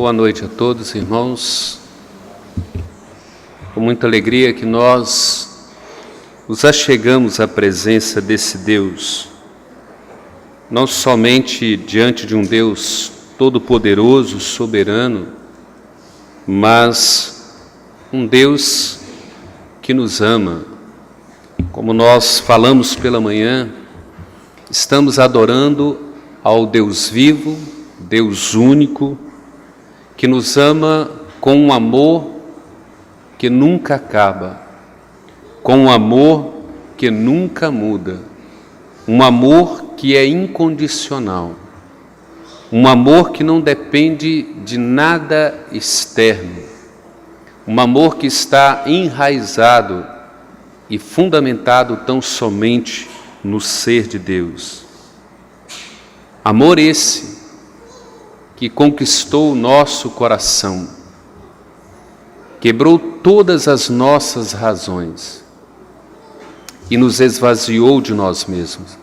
Boa noite a todos, irmãos. Com muita alegria que nós nos achegamos à presença desse Deus, não somente diante de um Deus todo-poderoso, soberano, mas um Deus que nos ama. Como nós falamos pela manhã, estamos adorando ao Deus vivo, Deus único, que nos ama com um amor que nunca acaba, com um amor que nunca muda, um amor que é incondicional, um amor que não depende de nada externo, um amor que está enraizado e fundamentado tão somente no ser de Deus. Amor esse que conquistou o nosso coração, quebrou todas as nossas razões e nos esvaziou de nós mesmos.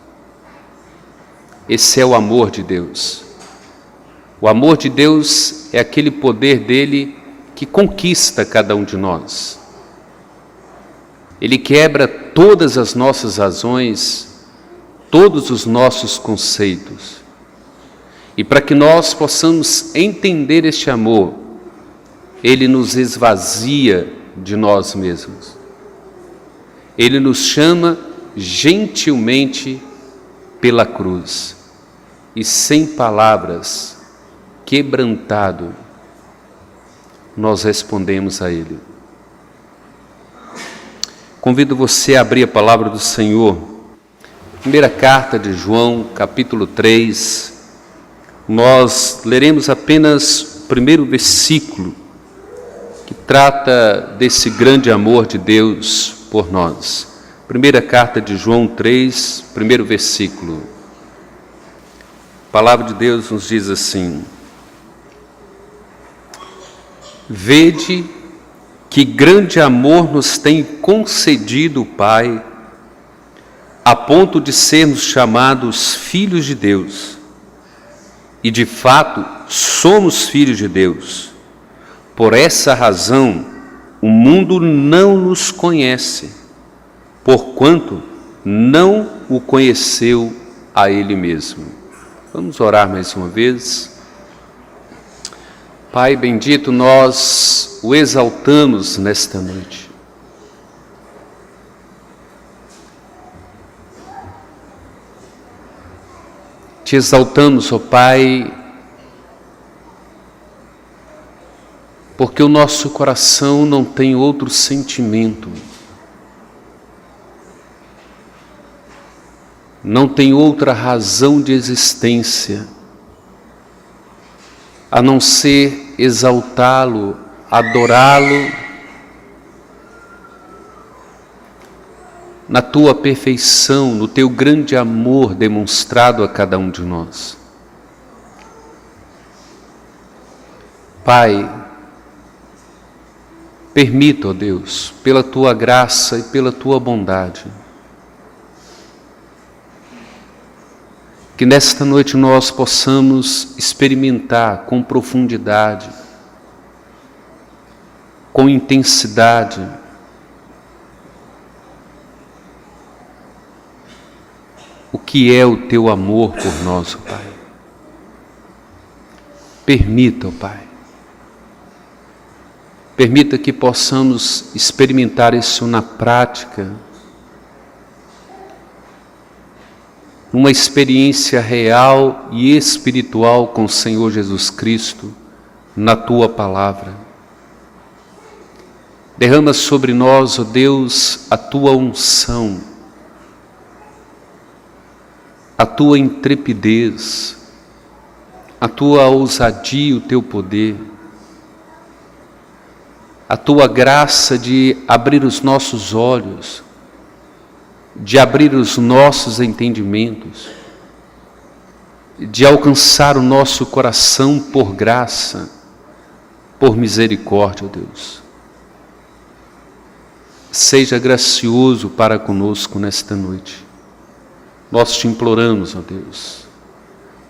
Esse é o amor de Deus. O amor de Deus é aquele poder dele que conquista cada um de nós. Ele quebra todas as nossas razões, todos os nossos conceitos. E para que nós possamos entender este amor, ele nos esvazia de nós mesmos. Ele nos chama gentilmente pela cruz e sem palavras, quebrantado, nós respondemos a ele. Convido você a abrir a palavra do Senhor. Primeira carta de João, capítulo 3. Nós leremos apenas o primeiro versículo que trata desse grande amor de Deus por nós. Primeira carta de João 3, primeiro versículo. A palavra de Deus nos diz assim: Vede que grande amor nos tem concedido o Pai, a ponto de sermos chamados filhos de Deus. E de fato somos filhos de Deus. Por essa razão o mundo não nos conhece, porquanto não o conheceu a Ele mesmo. Vamos orar mais uma vez. Pai bendito, nós o exaltamos nesta noite. Te exaltamos, ó Pai, porque o nosso coração não tem outro sentimento, não tem outra razão de existência, a não ser exaltá-lo, adorá-lo, na tua perfeição, no teu grande amor demonstrado a cada um de nós. Pai, permita, ó Deus, pela tua graça e pela tua bondade, que nesta noite nós possamos experimentar com profundidade, com intensidade, o que é o teu amor por nós, ó Pai. Permita, ó Pai, permita que possamos experimentar isso na prática, uma experiência real e espiritual com o Senhor Jesus Cristo, na tua palavra. Derrama sobre nós, ó Deus, a tua unção, a tua intrepidez, a tua ousadia, o teu poder, a tua graça de abrir os nossos olhos, de abrir os nossos entendimentos, de alcançar o nosso coração por graça, por misericórdia, ó Deus. Seja gracioso para conosco nesta noite. Nós te imploramos, ó Deus,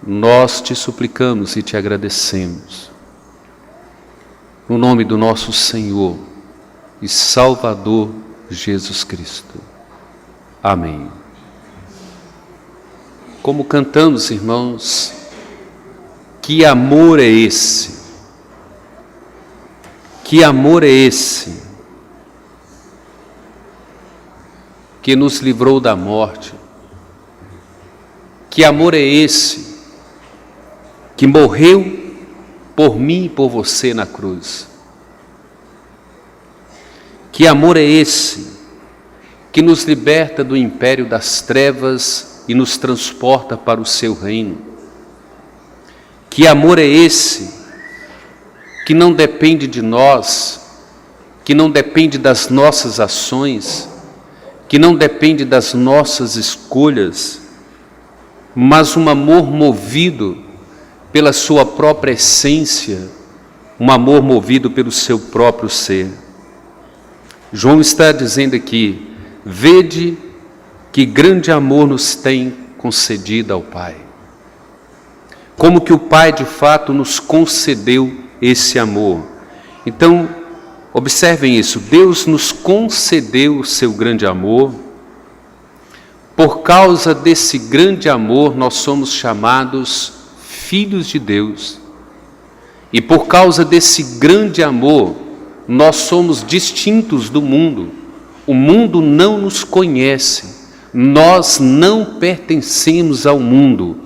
nós te suplicamos e te agradecemos. no nome do nosso Senhor e Salvador Jesus Cristo. Amém. Como cantamos, irmãos, que amor é esse? Que amor é esse que nos livrou da morte? Que amor é esse que morreu por mim e por você na cruz? Que amor é esse que nos liberta do império das trevas e nos transporta para o seu reino? Que amor é esse que não depende de nós, que não depende das nossas ações, que não depende das nossas escolhas, mas um amor movido pela sua própria essência, um amor movido pelo seu próprio ser. João está dizendo aqui: vede que grande amor nos tem concedido ao Pai. Como que o Pai de fato nos concedeu esse amor. Então, observem isso, Deus nos concedeu o seu grande amor. Por causa desse grande amor, nós somos chamados filhos de Deus. E por causa desse grande amor, nós somos distintos do mundo. O mundo não nos conhece. Nós não pertencemos ao mundo.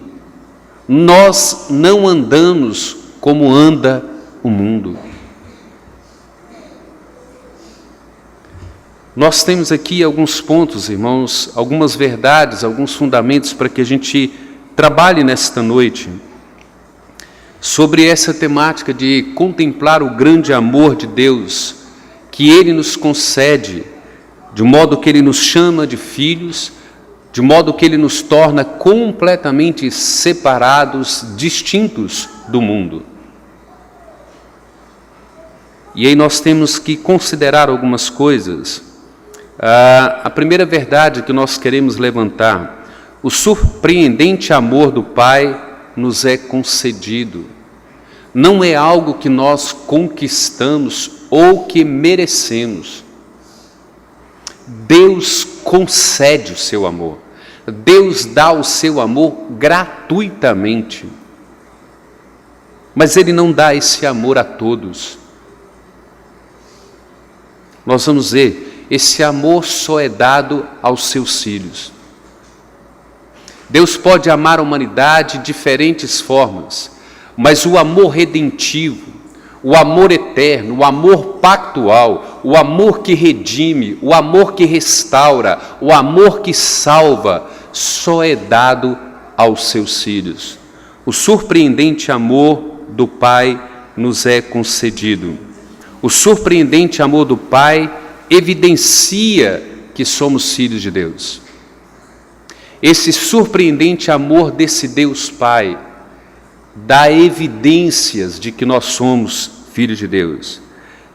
Nós não andamos como anda o mundo. Nós temos aqui alguns pontos, irmãos, algumas verdades, alguns fundamentos para que a gente trabalhe nesta noite sobre essa temática de contemplar o grande amor de Deus que Ele nos concede, de modo que Ele nos chama de filhos, de modo que Ele nos torna completamente separados, distintos do mundo. E aí nós temos que considerar algumas coisas. A primeira verdade que nós queremos levantar: o surpreendente amor do Pai nos é concedido. Não é algo que nós conquistamos ou que merecemos. Deus concede o seu amor. Deus dá o seu amor gratuitamente. Mas Ele não dá esse amor a todos. Nós vamos ver, esse amor só é dado aos seus filhos. Deus pode amar a humanidade de diferentes formas, mas o amor redentivo, o amor eterno, o amor pactual, o amor que redime, o amor que restaura, o amor que salva, só é dado aos seus filhos. O surpreendente amor do Pai nos é concedido. O surpreendente amor do Pai evidencia que somos filhos de Deus. Esse surpreendente amor desse Deus Pai dá evidências de que nós somos filhos de Deus.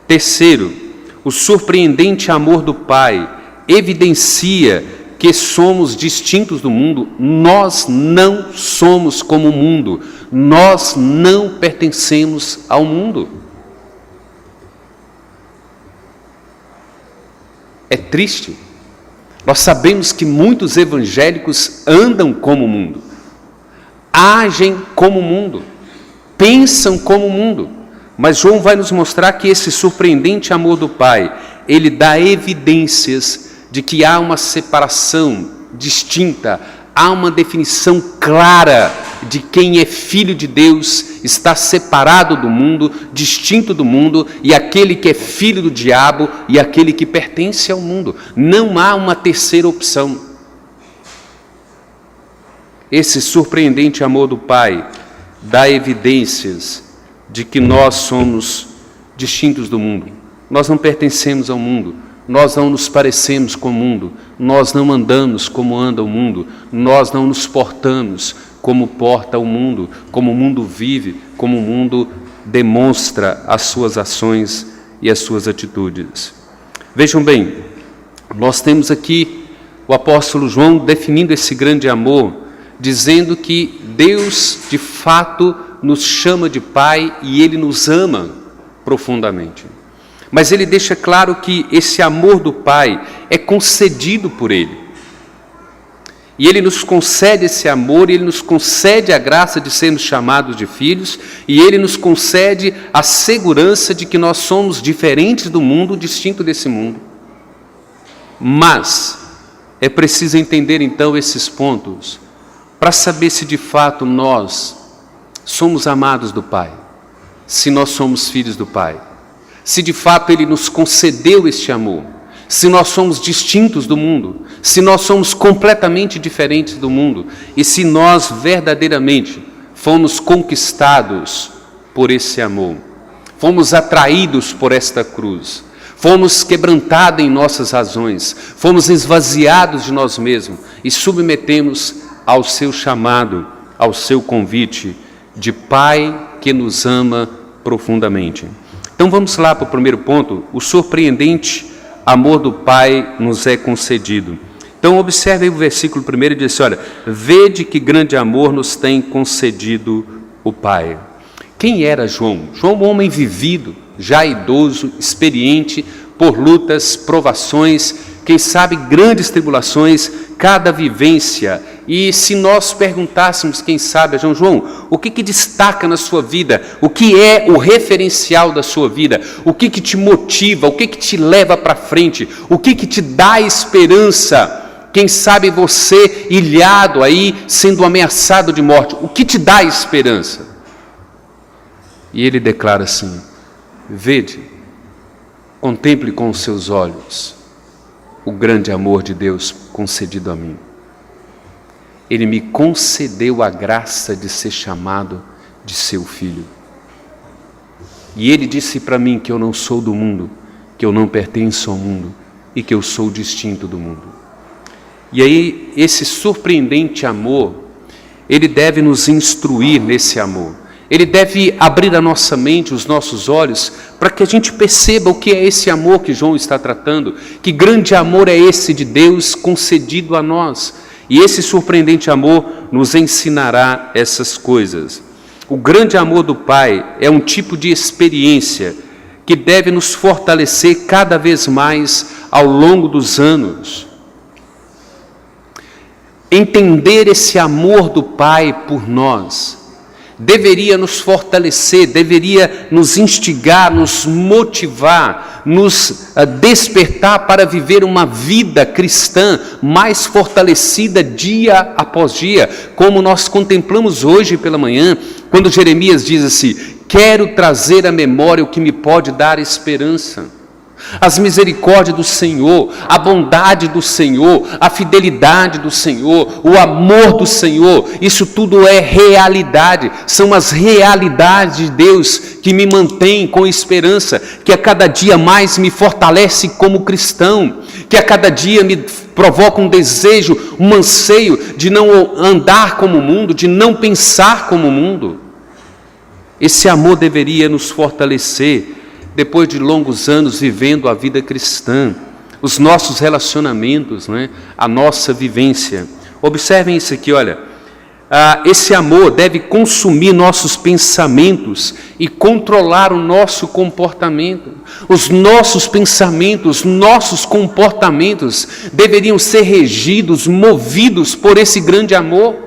Terceiro, o surpreendente amor do Pai evidencia que somos distintos do mundo. Nós não somos como o mundo. Nós não pertencemos ao mundo. É triste. Nós sabemos que muitos evangélicos andam como o mundo, agem como o mundo, pensam como o mundo. Mas João vai nos mostrar que esse surpreendente amor do Pai, ele dá evidências de que há uma separação distinta, há uma definição clara de quem é filho de Deus, está separado do mundo, distinto do mundo, e aquele que é filho do diabo e aquele que pertence ao mundo. Não há uma terceira opção. Esse surpreendente amor do Pai dá evidências de que nós somos distintos do mundo. Nós não pertencemos ao mundo. Nós não nos parecemos com o mundo, nós não andamos como anda o mundo, nós não nos portamos como porta o mundo, como o mundo vive, como o mundo demonstra as suas ações e as suas atitudes. Vejam bem, nós temos aqui o apóstolo João definindo esse grande amor, dizendo que Deus de fato nos chama de Pai e Ele nos ama. profundamente. Mas ele deixa claro que esse amor do Pai é concedido por Ele. E Ele nos concede esse amor, Ele nos concede a graça de sermos chamados de filhos, e Ele nos concede a segurança de que nós somos diferentes do mundo, distinto desse mundo. Mas é preciso entender então esses pontos, para saber se de fato nós somos amados do Pai, se nós somos filhos do Pai, se de fato Ele nos concedeu este amor, se nós somos distintos do mundo, se nós somos completamente diferentes do mundo e se nós verdadeiramente fomos conquistados por esse amor, fomos atraídos por esta cruz, fomos quebrantados em nossas razões, fomos esvaziados de nós mesmos e submetemos ao seu chamado, ao seu convite de Pai que nos ama profundamente. Então vamos lá para o primeiro ponto, o surpreendente amor do Pai nos é concedido. Então observe aí o versículo 1 e diz assim, olha, vede que grande amor nos tem concedido o Pai. Quem era João? João, um homem vivido, já idoso, experiente, por lutas, provações, quem sabe grandes tribulações, cada vivência. E se nós perguntássemos, quem sabe, a João, o que destaca na sua vida? O que é o referencial da sua vida? O que te motiva? O que te leva para frente? O que te dá esperança? Quem sabe você ilhado aí, sendo ameaçado de morte, o que te dá esperança? E ele declara assim, vede, contemple com os seus olhos o grande amor de Deus concedido a mim. Ele me concedeu a graça de ser chamado de seu filho. E ele disse para mim que eu não sou do mundo, que eu não pertenço ao mundo e que eu sou distinto do mundo. E aí, esse surpreendente amor, ele deve nos instruir nesse amor. Ele deve abrir a nossa mente, os nossos olhos, para que a gente perceba o que é esse amor que João está tratando. Que grande amor é esse de Deus concedido a nós. E esse surpreendente amor nos ensinará essas coisas. O grande amor do Pai é um tipo de experiência que deve nos fortalecer cada vez mais ao longo dos anos. Entender esse amor do Pai por nós deveria nos fortalecer, deveria nos instigar, nos motivar, nos despertar para viver uma vida cristã mais fortalecida dia após dia, como nós contemplamos hoje pela manhã, quando Jeremias diz assim, quero trazer à memória o que me pode dar esperança. As misericórdias do Senhor, a bondade do Senhor, a fidelidade do Senhor, o amor do Senhor, isso tudo é realidade, são as realidades de Deus que me mantêm com esperança, que a cada dia mais me fortalece como cristão, que a cada dia me provoca um desejo, um anseio de não andar como o mundo, de não pensar como o mundo. Esse amor deveria nos fortalecer depois de longos anos vivendo a vida cristã, os nossos relacionamentos, né? A nossa vivência. Observem isso aqui, olha, esse amor deve consumir nossos pensamentos e controlar o nosso comportamento. Os nossos pensamentos, nossos comportamentos deveriam ser regidos, movidos por esse grande amor.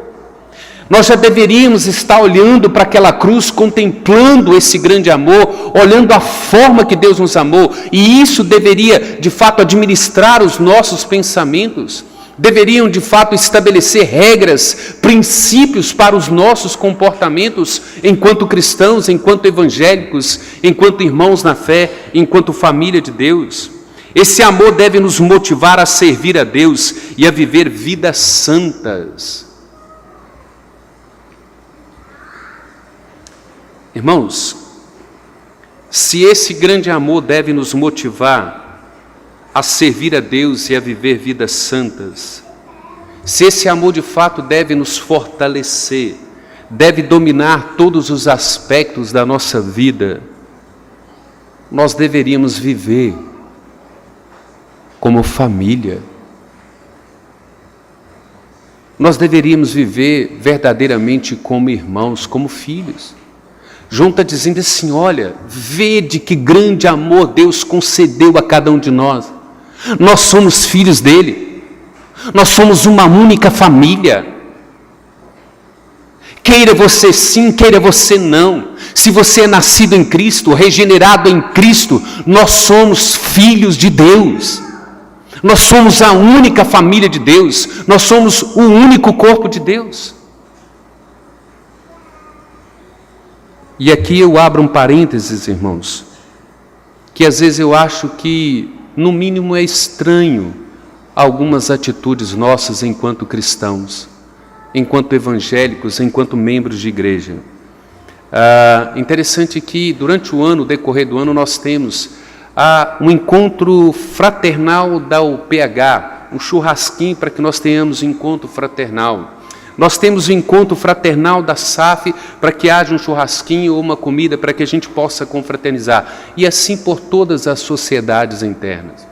Nós já deveríamos estar olhando para aquela cruz, contemplando esse grande amor, olhando a forma que Deus nos amou, e isso deveria, de fato, administrar os nossos pensamentos, deveriam, de fato, estabelecer regras, princípios para os nossos comportamentos, enquanto cristãos, enquanto evangélicos, enquanto irmãos na fé, enquanto família de Deus. Esse amor deve nos motivar a servir a Deus e a viver vidas santas. Irmãos, se esse grande amor deve nos motivar a servir a Deus e a viver vidas santas, se esse amor de fato deve nos fortalecer, deve dominar todos os aspectos da nossa vida, nós deveríamos viver como família. Nós deveríamos viver verdadeiramente como irmãos, como filhos. João está dizendo assim: olha, vede que grande amor Deus concedeu a cada um de nós. Nós somos filhos dele, nós somos uma única família. Queira você sim, queira você não, se você é nascido em Cristo, regenerado em Cristo, nós somos filhos de Deus. Nós somos a única família de Deus, nós somos o único corpo de Deus. E aqui eu abro um parênteses, irmãos, que às vezes eu acho que, no mínimo, é estranho algumas atitudes nossas enquanto cristãos, enquanto evangélicos, enquanto membros de igreja. Interessante que durante o ano, decorrer do ano, nós temos um encontro fraternal da UPH, um churrasquinho para que nós tenhamos um encontro fraternal. Nós temos o encontro fraternal da SAF para que haja um churrasquinho ou uma comida para que a gente possa confraternizar. E assim por todas as sociedades internas.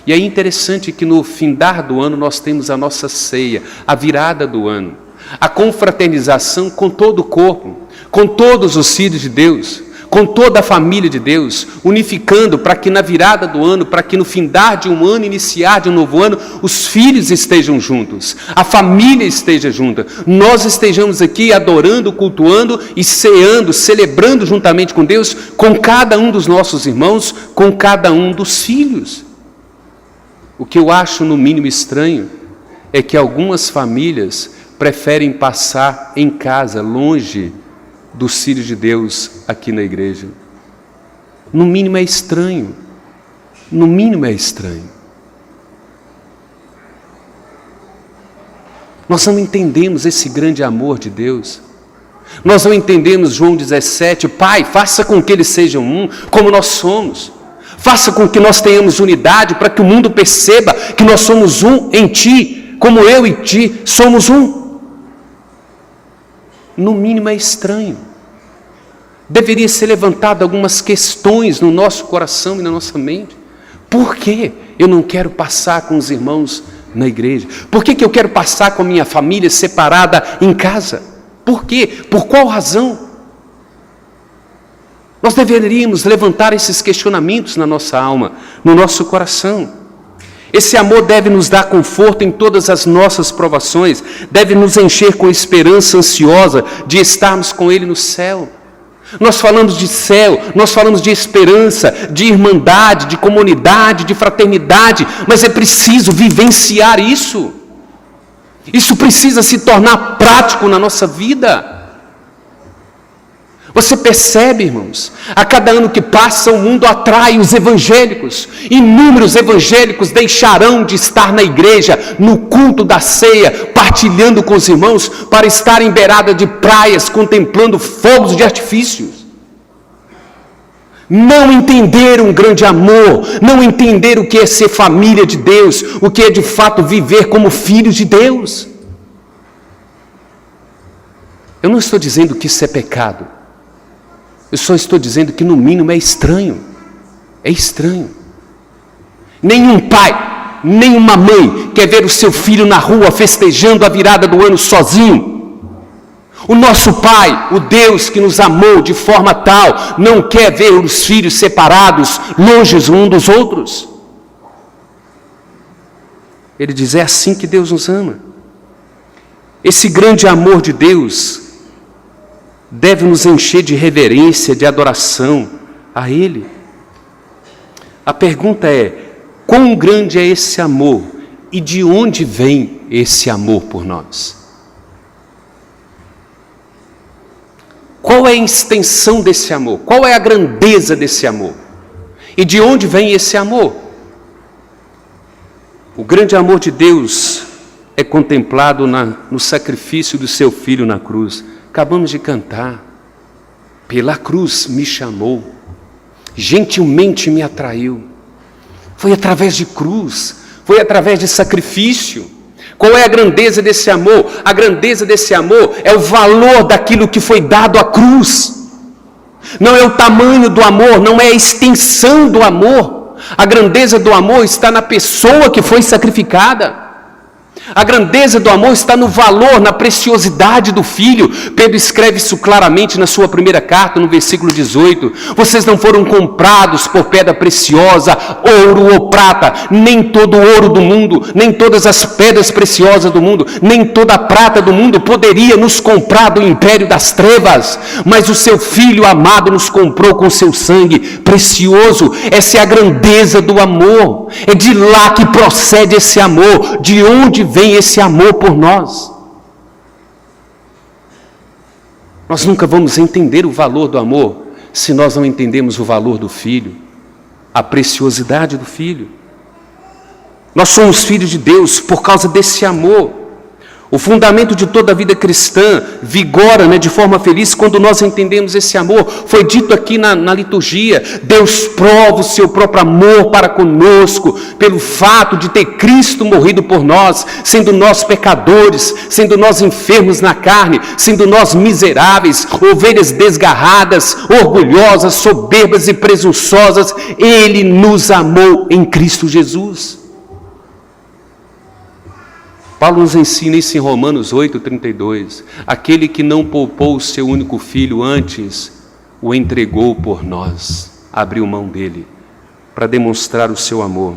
E é interessante que no findar do ano nós temos a nossa ceia, a virada do ano. A confraternização com todo o corpo, com todos os filhos de Deus, com toda a família de Deus, unificando para que na virada do ano, para que no findar de um ano, iniciar de um novo ano, os filhos estejam juntos, a família esteja junta, nós estejamos aqui adorando, cultuando e ceando, celebrando juntamente com Deus, com cada um dos nossos irmãos, com cada um dos filhos. O que eu acho no mínimo estranho é que algumas famílias preferem passar em casa, longe dos filhos de Deus aqui na igreja. No mínimo é estranho. No mínimo é estranho. Nós não entendemos esse grande amor de Deus. Nós não entendemos João 17, Pai, faça com que eles sejam um, como nós somos. Faça com que nós tenhamos unidade, para que o mundo perceba que nós somos um em Ti, como eu e Ti somos um. No mínimo é estranho. Deveria ser levantada algumas questões no nosso coração e na nossa mente. Por que eu não quero passar com os irmãos na igreja? Por que eu quero passar com a minha família separada em casa? Por quê? Por qual razão? Nós deveríamos levantar esses questionamentos na nossa alma, no nosso coração. Esse amor deve nos dar conforto em todas as nossas provações, deve nos encher com esperança ansiosa de estarmos com Ele no céu. Nós falamos de céu, nós falamos de esperança, de irmandade, de comunidade, de fraternidade, mas é preciso vivenciar isso. Isso precisa se tornar prático na nossa vida. Você percebe, irmãos, a cada ano que passa o mundo atrai os evangélicos. Inúmeros evangélicos deixarão de estar na igreja, no culto da ceia, partilhando com os irmãos, para estar em beirada de praias, contemplando fogos de artifícios. Não entenderam um grande amor, não entenderam o que é ser família de Deus, o que é de fato viver como filhos de Deus. Eu não estou dizendo que isso é pecado. Eu só estou dizendo que no mínimo é estranho. É estranho. Nenhum pai, nenhuma mãe quer ver o seu filho na rua festejando a virada do ano sozinho. O nosso Pai, o Deus que nos amou de forma tal, não quer ver os filhos separados, longe um dos outros. Ele diz, é assim que Deus nos ama. Esse grande amor de Deus deve nos encher de reverência, de adoração a Ele. A pergunta é, quão grande é esse amor e de onde vem esse amor por nós? Qual é a extensão desse amor? Qual é a grandeza desse amor? E de onde vem esse amor? O grande amor de Deus é contemplado no sacrifício do seu Filho na cruz. Acabamos de cantar, pela cruz me chamou, gentilmente me atraiu. Foi através de cruz, foi através de sacrifício. Qual é a grandeza desse amor? A grandeza desse amor é o valor daquilo que foi dado à cruz. Não é o tamanho do amor, não é a extensão do amor. A grandeza do amor está na pessoa que foi sacrificada. A grandeza do amor está no valor, na preciosidade do Filho. Pedro escreve isso claramente na sua primeira carta, no versículo 18. Vocês não foram comprados por pedra preciosa, ouro ou prata, nem todo o ouro do mundo, nem todas as pedras preciosas do mundo, nem toda a prata do mundo poderia nos comprar do império das trevas, mas o seu Filho amado nos comprou com seu sangue precioso. Essa é a grandeza do amor. É de lá que procede esse amor, de onde vem esse amor por nós. Nós nunca vamos entender o valor do amor se nós não entendemos o valor do Filho, a preciosidade do Filho. Nós somos filhos de Deus por causa desse amor. O fundamento de toda a vida cristã vigora, de forma feliz quando nós entendemos esse amor. Foi dito aqui na liturgia, Deus prova o seu próprio amor para conosco, pelo fato de ter Cristo morrido por nós, sendo nós pecadores, sendo nós enfermos na carne, sendo nós miseráveis, ovelhas desgarradas, orgulhosas, soberbas e presunçosas. Ele nos amou em Cristo Jesus. Paulo nos ensina isso em Romanos 8:32. Aquele que não poupou o seu único filho, antes o entregou por nós, abriu mão dele, para demonstrar o seu amor.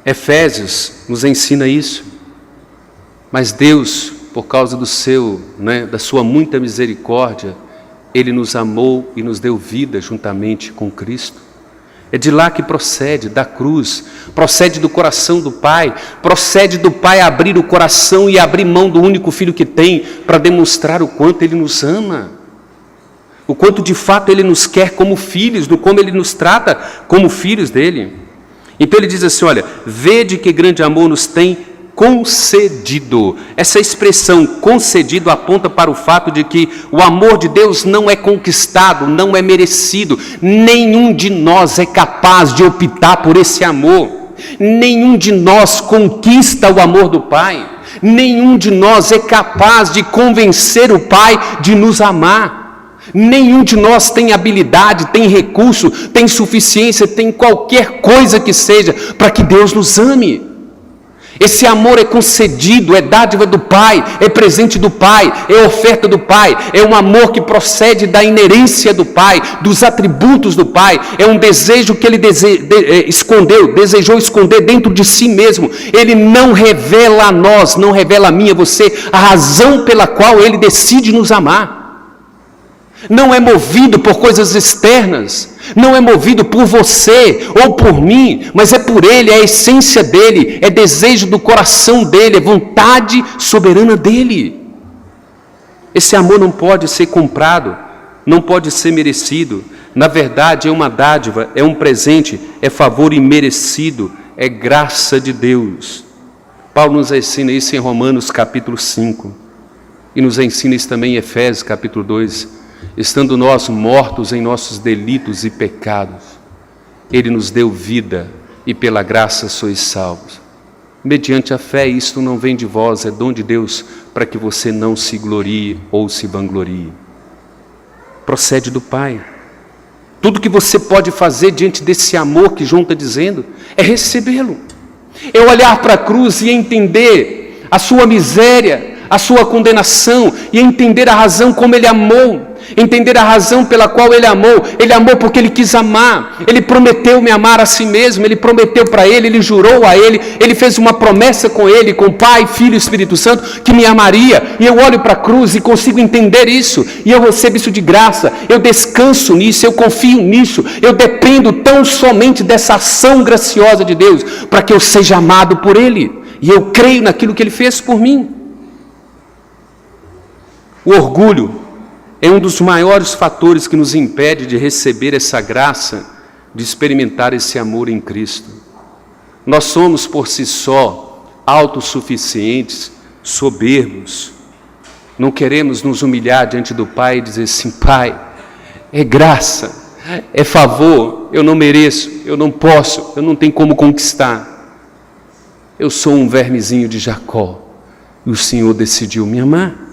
Efésios nos ensina isso. Mas Deus, por causa da sua muita misericórdia, Ele nos amou e nos deu vida juntamente com Cristo. É de lá que procede, da cruz, procede do coração do Pai, procede do Pai abrir o coração e abrir mão do único filho que tem, para demonstrar o quanto Ele nos ama, o quanto de fato Ele nos quer como filhos, do como Ele nos trata como filhos dEle. Então Ele diz assim, olha, vede que grande amor nos tem concedido. Essa expressão concedido aponta para o fato de que o amor de Deus não é conquistado, não é merecido. Nenhum de nós é capaz de optar por esse amor. Nenhum de nós conquista o amor do Pai. Nenhum de nós é capaz de convencer o Pai de nos amar. Nenhum de nós tem habilidade, tem recurso, tem suficiência, tem qualquer coisa que seja para que Deus nos ame. Esse amor é concedido, é dádiva do Pai, é presente do Pai, é oferta do Pai, é um amor que procede da inerência do Pai, dos atributos do Pai, é um desejo que Ele desejou esconder dentro de si mesmo. Ele não revela a nós, não revela a mim, a você, a razão pela qual Ele decide nos amar. Não é movido por coisas externas, não é movido por você ou por mim, mas é por Ele, é a essência dEle, é desejo do coração dEle, é vontade soberana dEle. Esse amor não pode ser comprado, não pode ser merecido. Na verdade é uma dádiva, é um presente, é favor imerecido, é graça de Deus. Paulo nos ensina isso em Romanos capítulo 5 e nos ensina isso também em Efésios capítulo 2. Estando nós mortos em nossos delitos e pecados, Ele nos deu vida e pela graça sois salvos. Mediante a fé, isto não vem de vós, é dom de Deus, para que você não se glorie ou se vanglorie. Procede do Pai. Tudo que você pode fazer diante desse amor que João está dizendo, é recebê-lo. É olhar para a cruz e entender a sua miséria, a sua condenação, e entender a razão como Ele amou. Entender a razão pela qual Ele amou porque Ele quis amar, Ele prometeu me amar a si mesmo, Ele prometeu para Ele, Ele jurou a Ele, Ele fez uma promessa com Ele, com Pai, Filho e Espírito Santo, que me amaria, e eu olho para a cruz e consigo entender isso, e eu recebo isso de graça, eu descanso nisso, eu confio nisso, eu dependo tão somente dessa ação graciosa de Deus, para que eu seja amado por Ele, e eu creio naquilo que Ele fez por mim. O orgulho é um dos maiores fatores que nos impede de receber essa graça, de experimentar esse amor em Cristo. Nós somos por si só autossuficientes, soberbos. Não queremos nos humilhar diante do Pai e dizer assim, Pai, é graça, é favor, eu não mereço, eu não posso, eu não tenho como conquistar. Eu sou um vermezinho de Jacó e o Senhor decidiu me amar.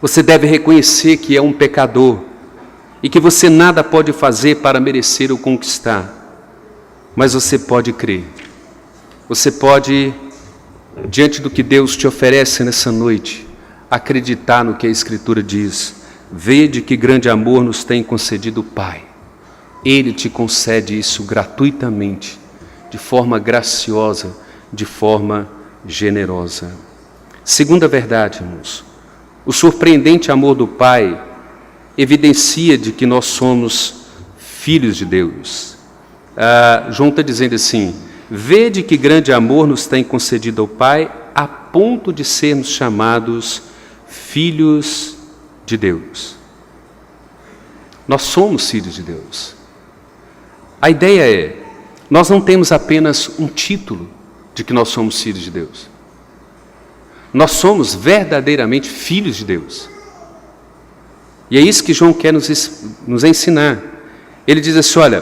Você deve reconhecer que é um pecador e que você nada pode fazer para merecer ou conquistar, mas você pode crer Você pode, diante do que Deus te oferece nessa noite, acreditar no que a Escritura diz. Vede que grande amor nos tem concedido o Pai. Ele te concede isso gratuitamente, de forma graciosa, de forma generosa. Segunda verdade, irmãos, o surpreendente amor do Pai evidencia de que nós somos filhos de Deus. João está dizendo assim: vede que grande amor nos tem concedido ao Pai, a ponto de sermos chamados filhos de Deus. Nós somos filhos de Deus. A ideia é, nós não temos apenas um título de que nós somos filhos de Deus. Nós somos verdadeiramente filhos de Deus. E é isso que João quer nos ensinar. Ele diz assim, olha,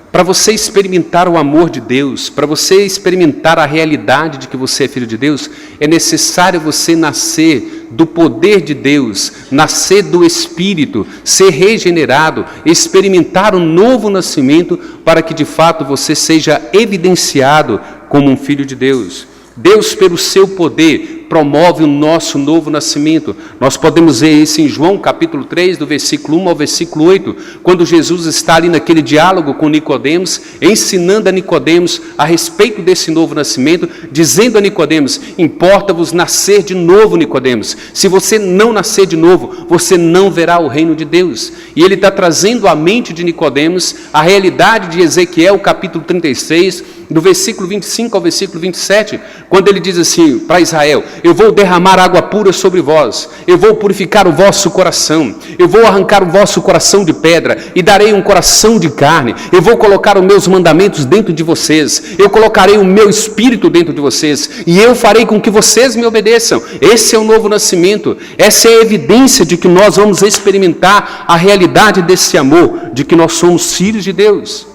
para você experimentar o amor de Deus, para você experimentar a realidade de que você é filho de Deus, é necessário você nascer do poder de Deus, nascer do Espírito, ser regenerado, experimentar um novo nascimento, para que de fato você seja evidenciado como um filho de Deus. Deus, pelo seu poder, promove o nosso novo nascimento. Nós podemos ver isso em João capítulo 3, do versículo 1 ao versículo 8, quando Jesus está ali naquele diálogo com Nicodemos, ensinando a Nicodemos a respeito desse novo nascimento, dizendo a Nicodemos: importa-vos nascer de novo, Nicodemos. Se você não nascer de novo, você não verá o reino de Deus. E ele está trazendo à mente de Nicodemos a realidade de Ezequiel capítulo 36, do versículo 25 ao versículo 27, quando ele diz assim para Israel: eu vou derramar água pura sobre vós, eu vou purificar o vosso coração, eu vou arrancar o vosso coração de pedra e darei um coração de carne, eu vou colocar os meus mandamentos dentro de vocês, eu colocarei o meu espírito dentro de vocês e eu farei com que vocês me obedeçam. Esse é o novo nascimento, essa é a evidência de que nós vamos experimentar a realidade desse amor, de que nós somos filhos de Deus.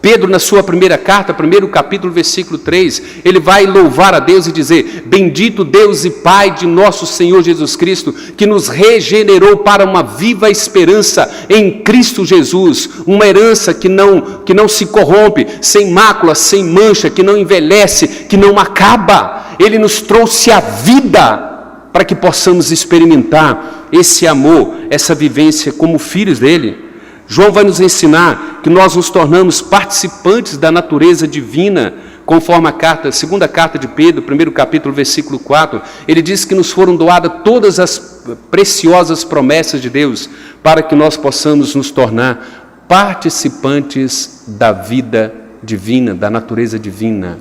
Pedro, na sua primeira carta, primeiro capítulo, versículo 3, ele vai louvar a Deus e dizer: bendito Deus e Pai de nosso Senhor Jesus Cristo, que nos regenerou para uma viva esperança em Cristo Jesus, uma herança que não se corrompe, sem mácula, sem mancha, que não envelhece, que não acaba. Ele nos trouxe a vida para que possamos experimentar esse amor, essa vivência como filhos dele. João vai nos ensinar que nós nos tornamos participantes da natureza divina, conforme a segunda carta de Pedro, primeiro capítulo, versículo 4, ele diz que nos foram doadas todas as preciosas promessas de Deus, para que nós possamos nos tornar participantes da vida divina, da natureza divina.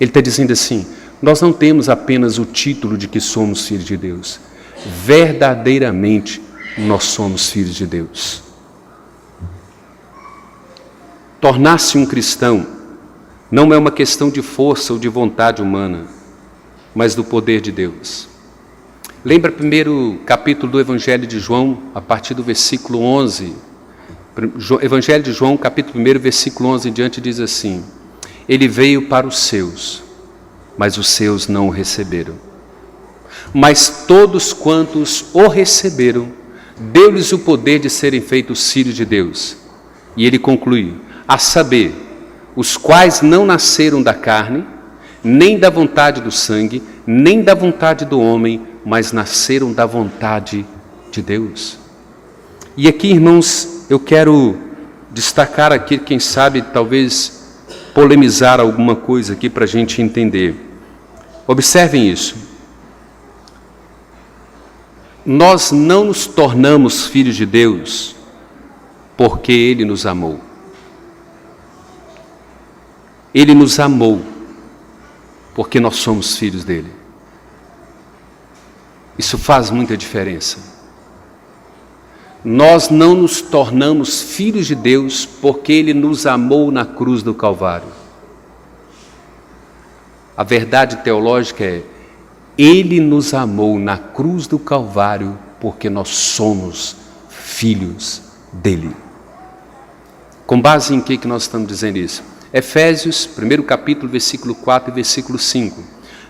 Ele está dizendo assim: nós não temos apenas o título de que somos filhos de Deus, verdadeiramente nós somos filhos de Deus. Tornar-se um cristão não é uma questão de força ou de vontade humana, mas do poder de Deus. Lembra primeiro capítulo do Evangelho de João, a partir do versículo 11. Evangelho de João, capítulo 1, versículo 11 em diante, diz assim: ele veio para os seus, mas os seus não o receberam. Mas todos quantos o receberam, deu-lhes o poder de serem feitos filhos de Deus. E ele conclui: a saber, os quais não nasceram da carne, nem da vontade do sangue, nem da vontade do homem, mas nasceram da vontade de Deus. E aqui, irmãos, eu quero destacar aqui, quem sabe, talvez polemizar alguma coisa aqui para a gente entender. Observem isso. Nós não nos tornamos filhos de Deus porque Ele nos amou. Ele nos amou porque nós somos filhos dele. Isso faz muita diferença. Nós não nos tornamos filhos de Deus porque Ele nos amou na cruz do Calvário. A verdade teológica é: Ele nos amou na cruz do Calvário porque nós somos filhos dele. Com base em que nós estamos dizendo isso? Efésios, primeiro capítulo, versículo 4 e versículo 5. O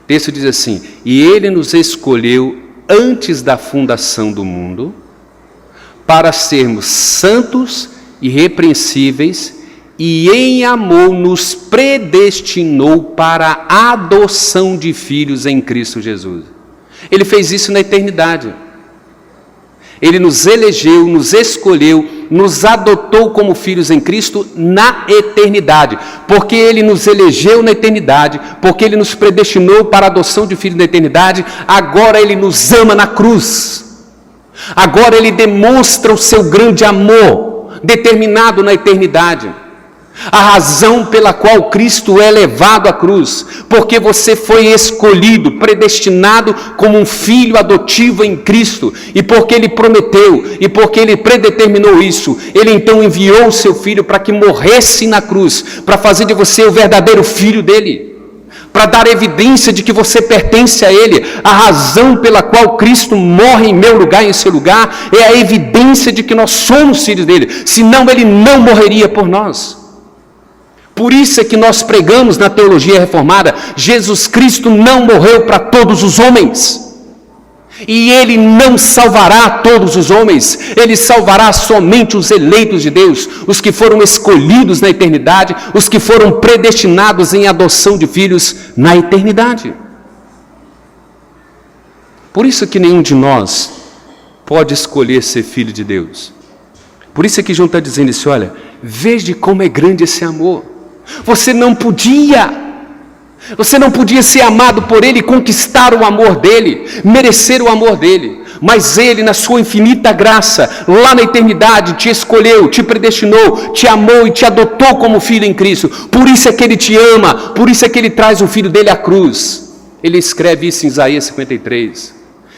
texto diz assim: e Ele nos escolheu antes da fundação do mundo, para sermos santos e irrepreensíveis e em amor nos predestinou para a adoção de filhos em Cristo Jesus. Ele fez isso na eternidade. Ele nos elegeu, nos escolheu, nos adotou como filhos em Cristo na eternidade. Porque Ele nos elegeu na eternidade, porque Ele nos predestinou para a adoção de filhos na eternidade, agora Ele nos ama na cruz. Agora Ele demonstra o seu grande amor, determinado na eternidade. A razão pela qual Cristo é levado à cruz, porque você foi escolhido, predestinado como um filho adotivo em Cristo, e porque Ele prometeu, e porque Ele predeterminou isso, Ele então enviou o seu Filho para que morresse na cruz, para fazer de você o verdadeiro filho dEle, para dar evidência de que você pertence a Ele. A razão pela qual Cristo morre em meu lugar e em seu lugar, é a evidência de que nós somos filhos dEle, senão Ele não morreria por nós. Por isso é que nós pregamos na teologia reformada, Jesus Cristo não morreu para todos os homens, e Ele não salvará todos os homens, Ele salvará somente os eleitos de Deus, os que foram escolhidos na eternidade, os que foram predestinados em adoção de filhos na eternidade. Por isso que nenhum de nós pode escolher ser filho de Deus. Por isso é que João está dizendo isso, olha, veja como é grande esse amor. Você não podia ser amado por Ele, conquistar o amor dEle, merecer o amor dEle, mas Ele, na sua infinita graça, lá na eternidade, te escolheu, te predestinou, te amou e te adotou como filho em Cristo. Por isso é que Ele te ama, por isso é que Ele traz o Filho dEle à cruz. Ele escreve isso em Isaías 53.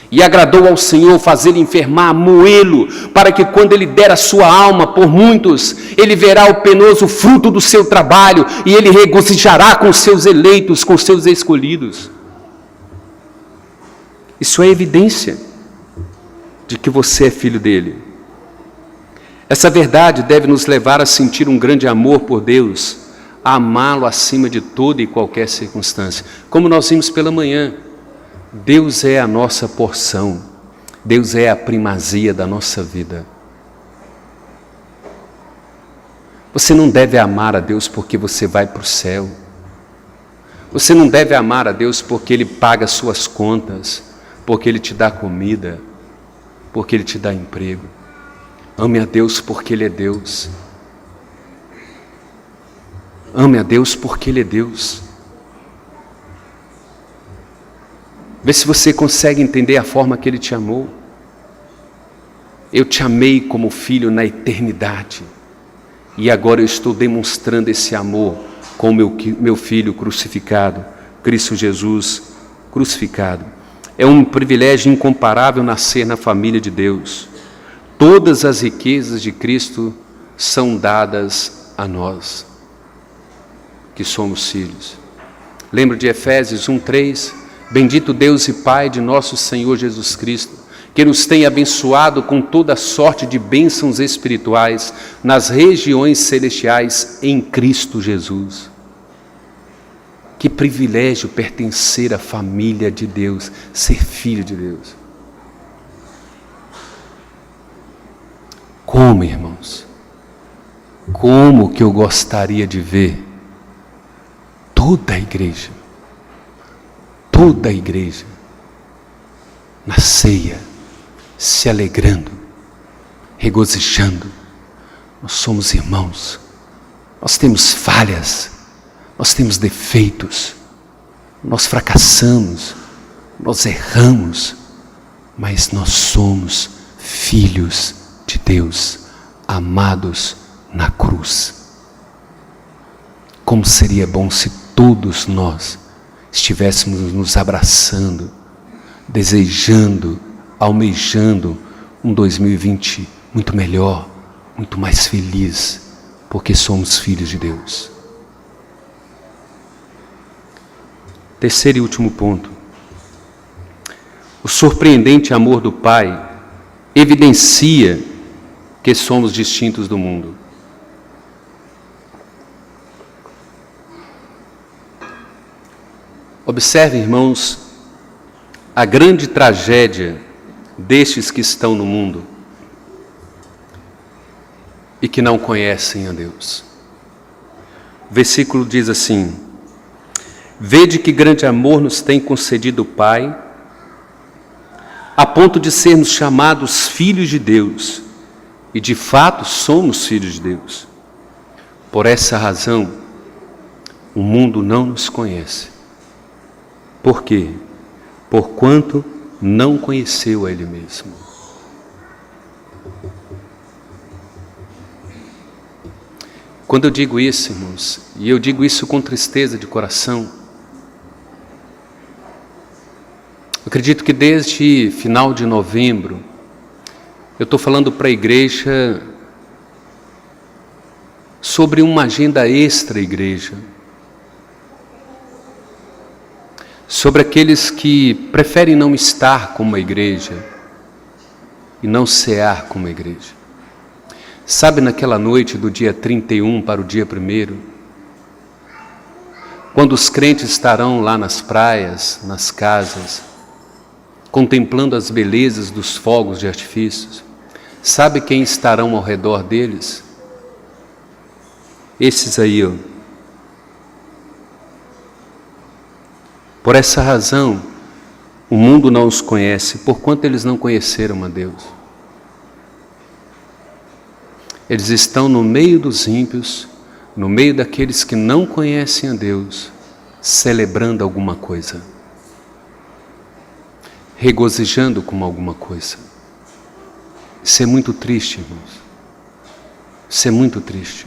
E agradou ao Senhor fazê-lo enfermar, moê-lo, para que quando Ele der a sua alma por muitos, Ele verá o penoso fruto do seu trabalho, e Ele regozijará com os seus eleitos, com os seus escolhidos. Isso é evidência de que você é filho dEle. Essa verdade deve nos levar a sentir um grande amor por Deus, a amá-lo acima de toda e qualquer circunstância. Como nós vimos pela manhã, Deus é a nossa porção, Deus é a primazia da nossa vida. Você não deve amar a Deus porque você vai para o céu. Você não deve amar a Deus porque Ele paga suas contas, porque Ele te dá comida, porque Ele te dá emprego. Ame a Deus porque Ele é Deus. Ame a Deus porque Ele é Deus. Vê se você consegue entender a forma que Ele te amou. Eu te amei como filho na eternidade. E agora eu estou demonstrando esse amor com meu filho crucificado, Cristo Jesus crucificado. É um privilégio incomparável nascer na família de Deus. Todas as riquezas de Cristo são dadas a nós, que somos filhos. Lembra de Efésios 1:3? Bendito Deus e Pai de nosso Senhor Jesus Cristo, que nos tem abençoado com toda sorte de bênçãos espirituais nas regiões celestiais em Cristo Jesus. Que privilégio pertencer à família de Deus, ser filho de Deus. Como, irmãos? Como que eu gostaria de ver toda a igreja na ceia, se alegrando, regozijando. Nós somos irmãos, nós temos falhas, nós temos defeitos, nós fracassamos, nós erramos, mas nós somos filhos de Deus, amados na cruz. Como seria bom se todos nós estivéssemos nos abraçando, desejando, almejando um 2020 muito melhor, muito mais feliz, porque somos filhos de Deus. Terceiro e último ponto. O surpreendente amor do Pai evidencia que somos distintos do mundo. Observe, irmãos, a grande tragédia destes que estão no mundo e que não conhecem a Deus. versículo diz assim: vede que grande amor nos tem concedido o Pai, a ponto de sermos chamados filhos de Deus, e de fato somos filhos de Deus. Por essa razão, o mundo não nos conhece. Por quê? Porquanto não conheceu a Ele mesmo. Quando eu digo isso, irmãos, e eu digo isso com tristeza de coração, eu acredito que desde final de novembro, eu estou falando para a igreja sobre uma agenda extra-igreja, sobre aqueles que preferem não estar como a igreja e não cear como a igreja. Sabe, naquela noite do dia 31 para o dia 1º, quando os crentes estarão lá nas praias, nas casas, contemplando as belezas dos fogos de artifícios, sabe quem estarão ao redor deles? Esses aí, ó. Por essa razão, o mundo não os conhece, porquanto eles não conheceram a Deus. Eles estão no meio dos ímpios, no meio daqueles que não conhecem a Deus, celebrando alguma coisa, regozijando com alguma coisa. Isso é muito triste, irmãos. Isso é muito triste.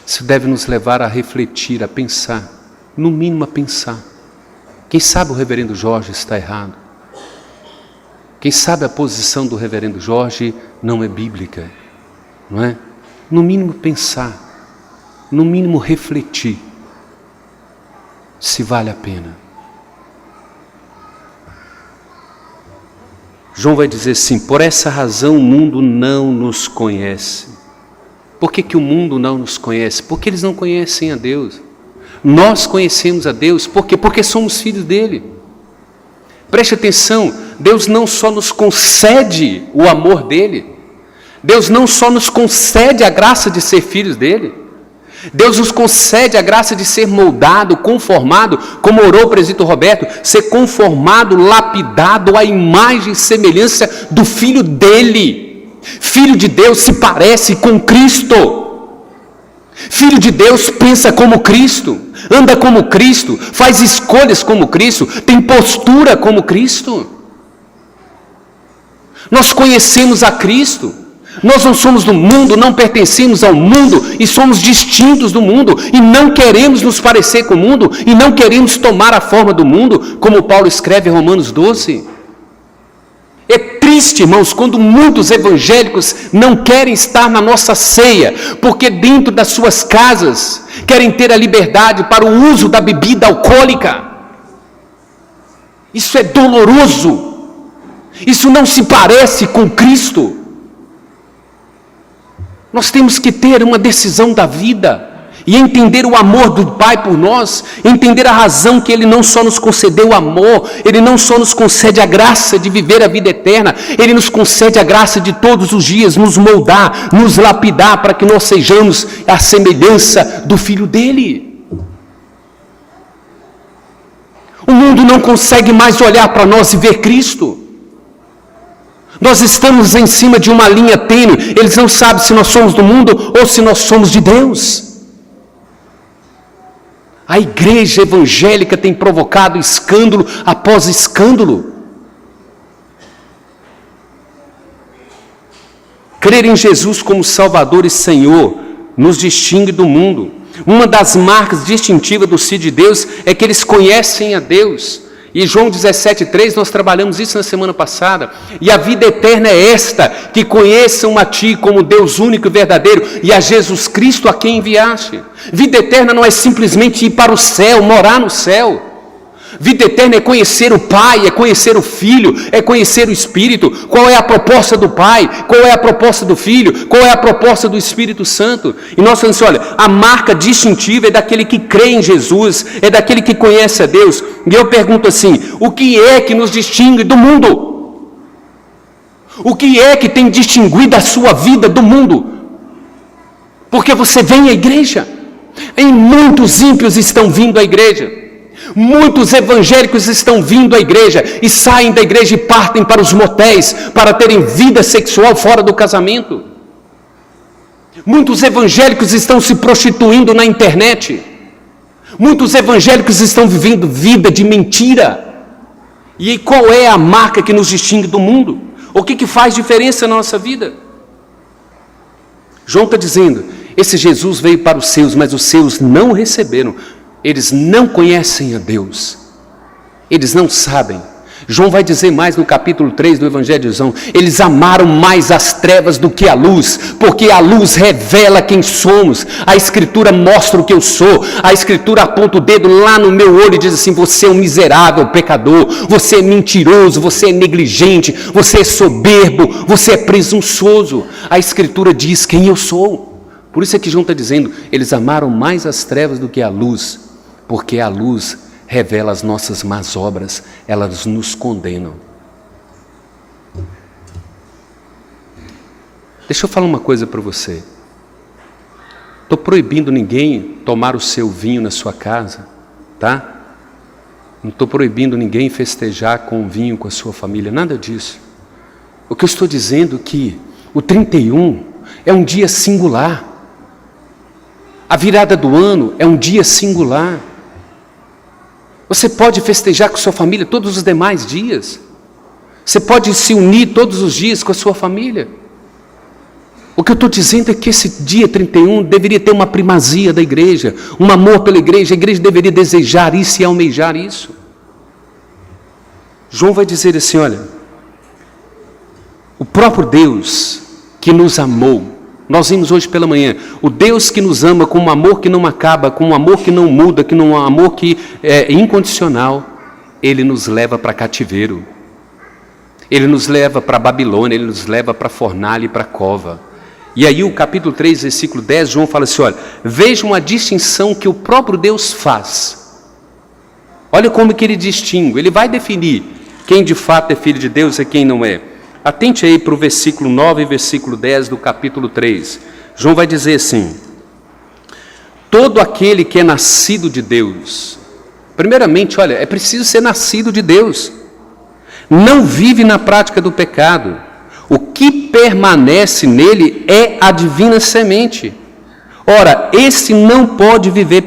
Isso deve nos levar a refletir, a pensar, no mínimo a pensar. Quem sabe o reverendo Jorge está errado? Quem sabe a posição do reverendo Jorge não é bíblica, não é? No mínimo pensar, no mínimo refletir, se vale a pena. João vai dizer assim: por essa razão o mundo não nos conhece. Por que o mundo não nos conhece? Porque eles não conhecem a Deus. Nós conhecemos a Deus, por quê? Porque somos filhos dele. Preste atenção, Deus não só nos concede o amor dele, Deus não só nos concede a graça de ser filhos dele, Deus nos concede a graça de ser moldado, conformado, como orou o presbítero Roberto, ser conformado, lapidado à imagem e semelhança do Filho dele. Filho de Deus se parece com Cristo. Filho de Deus pensa como Cristo, anda como Cristo, faz escolhas como Cristo, tem postura como Cristo. Nós conhecemos a Cristo, nós não somos do mundo, não pertencemos ao mundo e somos distintos do mundo e não queremos nos parecer com o mundo e não queremos tomar a forma do mundo, como Paulo escreve em Romanos 12. É triste, irmãos, quando muitos evangélicos não querem estar na nossa ceia, porque dentro das suas casas querem ter a liberdade para o uso da bebida alcoólica. Isso é doloroso, isso não se parece com Cristo. Nós temos que ter uma decisão da vida e entender o amor do Pai por nós, entender a razão que Ele não só nos concedeu o amor, Ele não só nos concede a graça de viver a vida eterna, Ele nos concede a graça de todos os dias nos moldar, nos lapidar, para que nós sejamos a semelhança do Filho dEle. O mundo não consegue mais olhar para nós e ver Cristo. Nós estamos em cima de uma linha tênue, eles não sabem se nós somos do mundo ou se nós somos de Deus. A igreja evangélica tem provocado escândalo após escândalo. Crer em Jesus como Salvador e Senhor nos distingue do mundo. Uma das marcas distintivas dos filhos de Deus é que eles conhecem a Deus. E João 17,3, nós trabalhamos isso na semana passada. E a vida eterna é esta, que conheçam a Ti como Deus único e verdadeiro, e a Jesus Cristo a quem enviaste. Vida eterna não é simplesmente ir para o céu, morar no céu. Vida eterna é conhecer o Pai, é conhecer o Filho, é conhecer o Espírito. Qual é a proposta do Pai? Qual é a proposta do Filho? Qual é a proposta do Espírito Santo? E nós falamos assim, olha, a marca distintiva é daquele que crê em Jesus, é daquele que conhece a Deus. E eu pergunto assim, o que é que nos distingue do mundo? O que é que tem distinguido a sua vida do mundo? Porque você vem à igreja. E muitos ímpios estão vindo à igreja. Muitos evangélicos estão vindo à igreja e saem da igreja e partem para os motéis para terem vida sexual fora do casamento. Muitos evangélicos estão se prostituindo na internet. Muitos evangélicos estão vivendo vida de mentira. E qual é a marca que nos distingue do mundo? O que faz diferença na nossa vida? João está dizendo, esse Jesus veio para os seus, mas os seus não o receberam. Eles não conhecem a Deus. Eles não sabem. João vai dizer mais no capítulo 3 do Evangelho de João, eles amaram mais as trevas do que a luz, porque a luz revela quem somos, a Escritura mostra o que eu sou, a Escritura aponta o dedo lá no meu olho e diz assim, você é um miserável pecador, você é mentiroso, você é negligente, você é soberbo, você é presunçoso, a Escritura diz quem eu sou. Por isso é que João está dizendo, eles amaram mais as trevas do que a luz, porque a luz revela as nossas más obras, elas nos condenam. Deixa eu falar uma coisa para você. Estou proibindo ninguém tomar o seu vinho na sua casa, tá? Não estou proibindo ninguém festejar com o vinho com a sua família, nada disso. O que eu estou dizendo é que o 31 é um dia singular. A virada do ano é um dia singular. Você pode festejar com sua família todos os demais dias. Você pode se unir todos os dias com a sua família. O que eu estou dizendo é que esse dia 31 deveria ter uma primazia da igreja, um amor pela igreja. A igreja deveria desejar isso e almejar isso. João vai dizer assim, olha, o próprio Deus que nos amou, nós vimos hoje pela manhã, o Deus que nos ama com um amor que não acaba, com um amor que não muda, com um amor que é incondicional, Ele nos leva para cativeiro, Ele nos leva para Babilônia, Ele nos leva para fornalha e para cova. E aí o capítulo 3, versículo 10, João fala assim, olha, vejam a distinção que o próprio Deus faz. Olha como que Ele distingue, Ele vai definir quem de fato é filho de Deus e quem não é. Atente aí para o versículo 9 e versículo 10 do capítulo 3. João vai dizer assim, todo aquele que é nascido de Deus, primeiramente, olha, é preciso ser nascido de Deus, não vive na prática do pecado, o que permanece nele é a divina semente. Ora, esse não pode viver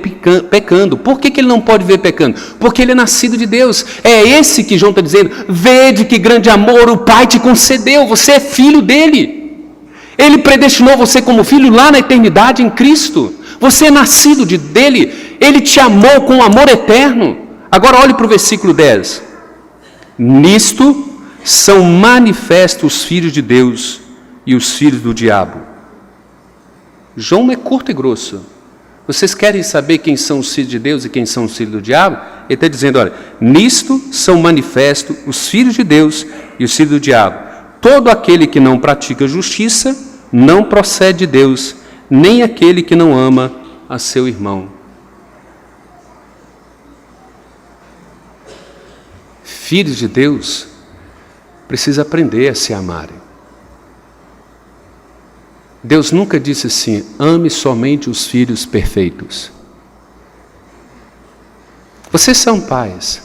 pecando. Por que ele não pode viver pecando? Porque ele é nascido de Deus. É esse que João está dizendo, vede que grande amor o Pai te concedeu, você é filho dele. Ele predestinou você como filho lá na eternidade em Cristo. Você é nascido dele, ele te amou com amor eterno. Agora olhe para o versículo 10. Nisto são manifestos os filhos de Deus e os filhos do diabo. João é curto e grosso. Vocês querem saber quem são os filhos de Deus e quem são os filhos do diabo? Ele está dizendo, olha, nisto são manifestos os filhos de Deus e os filhos do diabo. Todo aquele que não pratica justiça não procede de Deus, nem aquele que não ama a seu irmão. Filhos de Deus precisam aprender a se amarem. Deus nunca disse assim, ame somente os filhos perfeitos. Vocês são pais.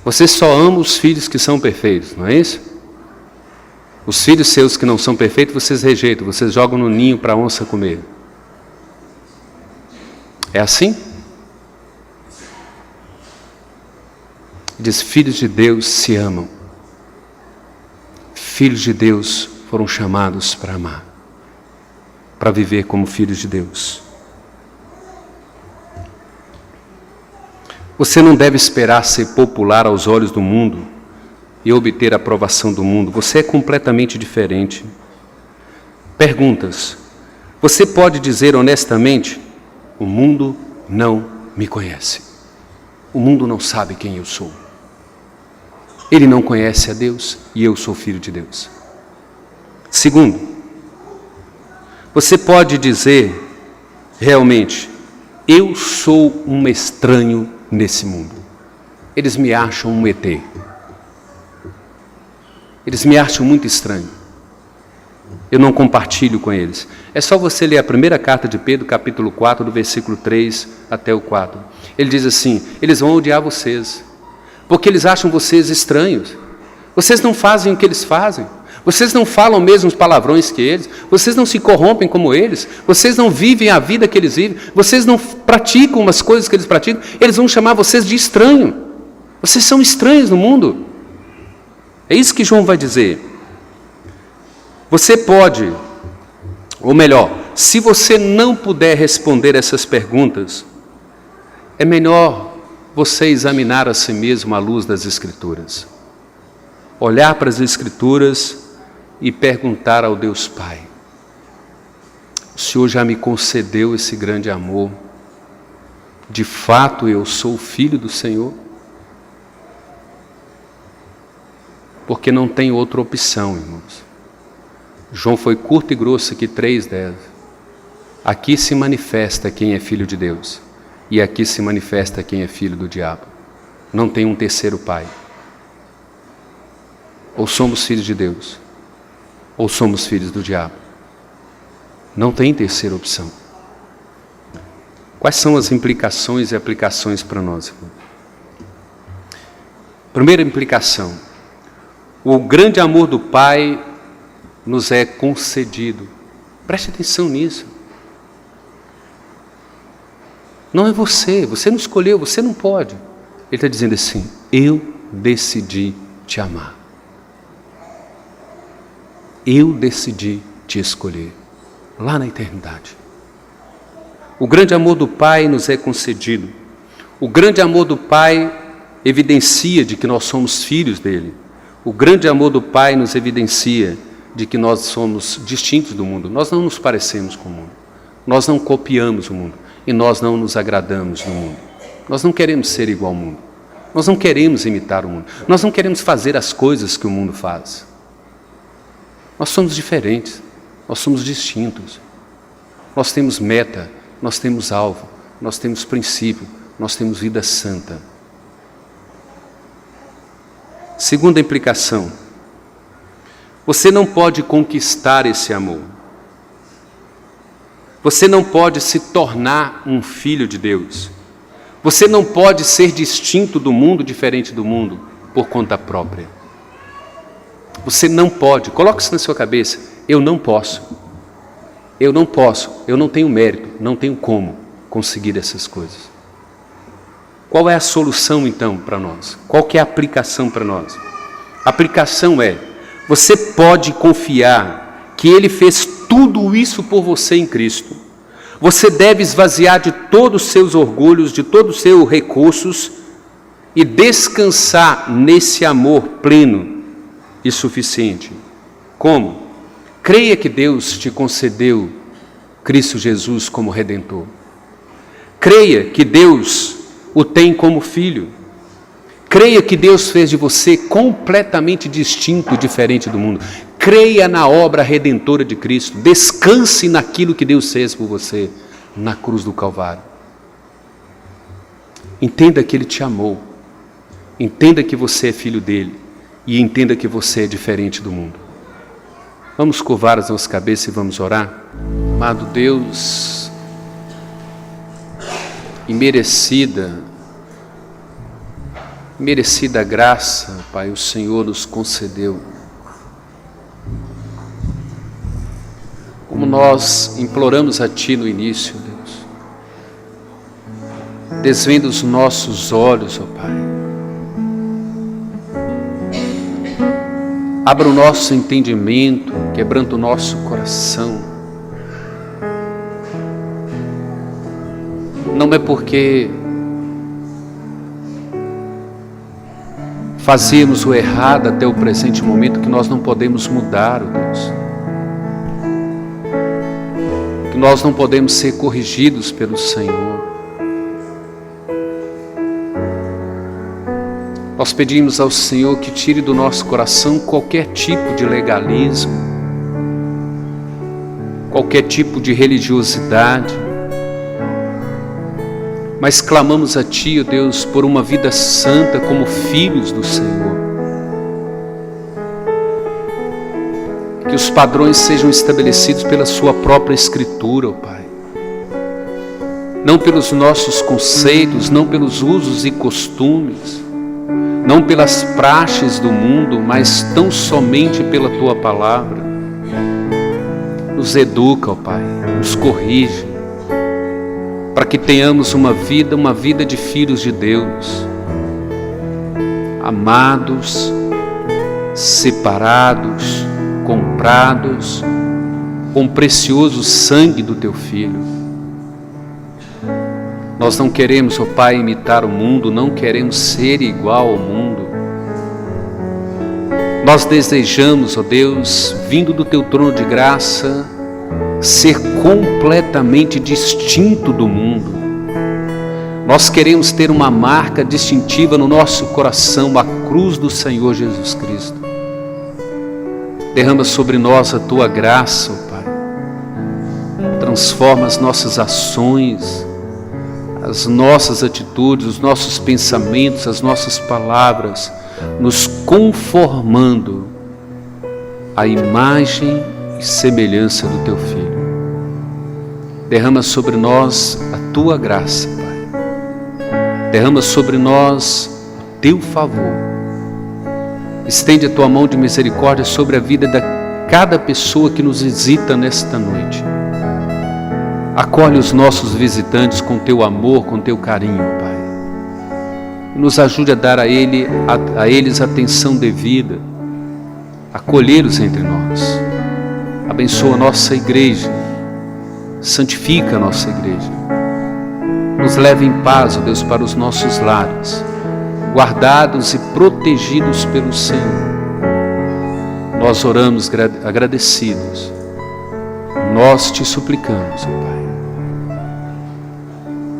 Vocês só amam os filhos que são perfeitos, não é isso? Os filhos seus que não são perfeitos, vocês rejeitam, vocês jogam no ninho para a onça comer. É assim? Diz, filhos de Deus se amam. Filhos de Deus foram chamados para amar, para viver como filhos de Deus. Você não deve esperar ser popular aos olhos do mundo e obter a aprovação do mundo. Você é completamente diferente. Perguntas. Você pode dizer honestamente, o mundo não me conhece. O mundo não sabe quem eu sou. Ele não conhece a Deus e eu sou filho de Deus. Segundo, você pode dizer realmente, eu sou um estranho nesse mundo. Eles me acham um ET. Eles me acham muito estranho. Eu não compartilho com eles. É só você ler a primeira carta de Pedro, capítulo 4, do versículo 3 até o 4. Ele diz assim: eles vão odiar vocês, porque eles acham vocês estranhos. Vocês não fazem o que eles fazem. Vocês não falam mesmo os palavrões que eles. Vocês não se corrompem como eles. Vocês não vivem a vida que eles vivem. Vocês não praticam umas coisas que eles praticam. Eles vão chamar vocês de estranho. Vocês são estranhos no mundo. É isso que João vai dizer. Você pode, ou melhor, se você não puder responder essas perguntas, é melhor você examinar a si mesmo à luz das Escrituras. Olhar para as Escrituras e perguntar ao Deus Pai: o Senhor já me concedeu esse grande amor? De fato eu sou filho do Senhor? Porque não tem outra opção, irmãos. João foi curto e grosso aqui, 3:10. Aqui se manifesta quem é filho de Deus, e aqui se manifesta quem é filho do diabo. Não tem um terceiro pai. Ou somos filhos de Deus, ou somos filhos do diabo. Não tem terceira opção. Quais são as implicações e aplicações para nós, irmão? Primeira implicação: o grande amor do Pai nos é concedido. Preste atenção nisso. Não é você não escolheu, você não pode. Ele está dizendo assim: eu decidi te amar. Eu decidi te escolher, lá na eternidade. O grande amor do Pai nos é concedido. O grande amor do Pai evidencia de que nós somos filhos dele. O grande amor do Pai nos evidencia de que nós somos distintos do mundo. Nós não nos parecemos com o mundo. Nós não copiamos o mundo. E nós não nos agradamos no mundo. Nós não queremos ser igual ao mundo. Nós não queremos imitar o mundo. Nós não queremos fazer as coisas que o mundo faz. Nós somos diferentes. Nós somos distintos. Nós temos meta. Nós temos alvo. Nós temos princípio. Nós temos vida santa. Segunda implicação: você não pode conquistar esse amor. Você não pode se tornar um filho de Deus. Você não pode ser distinto do mundo, diferente do mundo, por conta própria. Você não pode. Coloque isso na sua cabeça: eu não posso. Eu não posso. Eu não tenho mérito. Não tenho como conseguir essas coisas. Qual é a solução então para nós? Qual que é a aplicação para nós? A aplicação é: você pode confiar que Ele fez tudo isso por você em Cristo. Você deve esvaziar de todos os seus orgulhos, de todos os seus recursos e descansar nesse amor pleno e suficiente. Como? Creia que Deus te concedeu Cristo Jesus como Redentor. Creia que Deus o tem como filho. Creia que Deus fez de você completamente distinto e diferente do mundo. Creia na obra redentora de Cristo. Descanse naquilo que Deus fez por você na cruz do Calvário. Entenda que Ele te amou. Entenda que você é filho dEle. E entenda que você é diferente do mundo. Vamos curvar as nossas cabeças e vamos orar. Amado Deus, imerecida graça, Pai, o Senhor nos concedeu. Como nós imploramos a Ti no início, Deus, desvenda os nossos olhos, ó Pai. Abra o nosso entendimento, quebranta o nosso coração. Não é porque fazíamos o errado até o presente momento que nós não podemos mudar, ó Deus. Que nós não podemos ser corrigidos pelo Senhor. Nós pedimos ao Senhor que tire do nosso coração qualquer tipo de legalismo, qualquer tipo de religiosidade, mas clamamos a Ti, ó Deus, por uma vida santa como filhos do Senhor. os padrões sejam estabelecidos pela sua própria Escritura, ó Pai. Não pelos nossos conceitos, não pelos usos e costumes, não pelas praxes do mundo, mas tão somente pela Tua Palavra. Nos educa, ó Pai, nos corrige, para que tenhamos uma vida de filhos de Deus, amados, separados, comprados com o precioso sangue do Teu Filho. Nós não queremos, ó Pai, imitar o mundo, não queremos ser igual ao mundo. Nós desejamos, ó Deus, vindo do Teu trono de graça, ser completamente distinto do mundo. Nós queremos ter uma marca distintiva no nosso coração, a cruz do Senhor Jesus Cristo. Derrama sobre nós a Tua graça, ó Pai. Transforma as nossas ações, as nossas atitudes, os nossos pensamentos, as nossas palavras, nos conformando à imagem e semelhança do Teu Filho. Derrama sobre nós a Tua graça, Pai. Derrama sobre nós o Teu favor. Estende a Tua mão de misericórdia sobre a vida de cada pessoa que nos visita nesta noite. Acolhe os nossos visitantes com Teu amor, com Teu carinho, Pai. E nos ajude a dar a eles atenção devida, acolhê-los entre nós. Abençoa a nossa igreja, santifica a nossa igreja. Nos leve em paz, ó Deus, para os nossos lares, guardados e protegidos pelo Senhor. Nós oramos agradecidos. Nós Te suplicamos, ó Pai.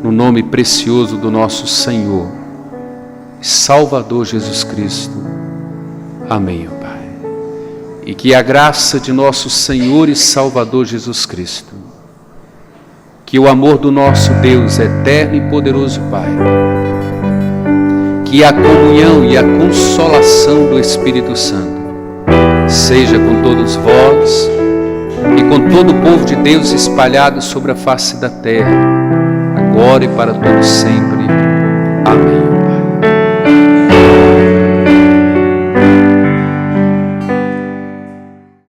No nome precioso do nosso Senhor e Salvador Jesus Cristo. Amém, ó Pai. E que a graça de nosso Senhor e Salvador Jesus Cristo, que o amor do nosso Deus eterno e poderoso Pai, que a comunhão e a consolação do Espírito Santo seja com todos vós e com todo o povo de Deus espalhado sobre a face da terra, agora e para todos sempre. Amém.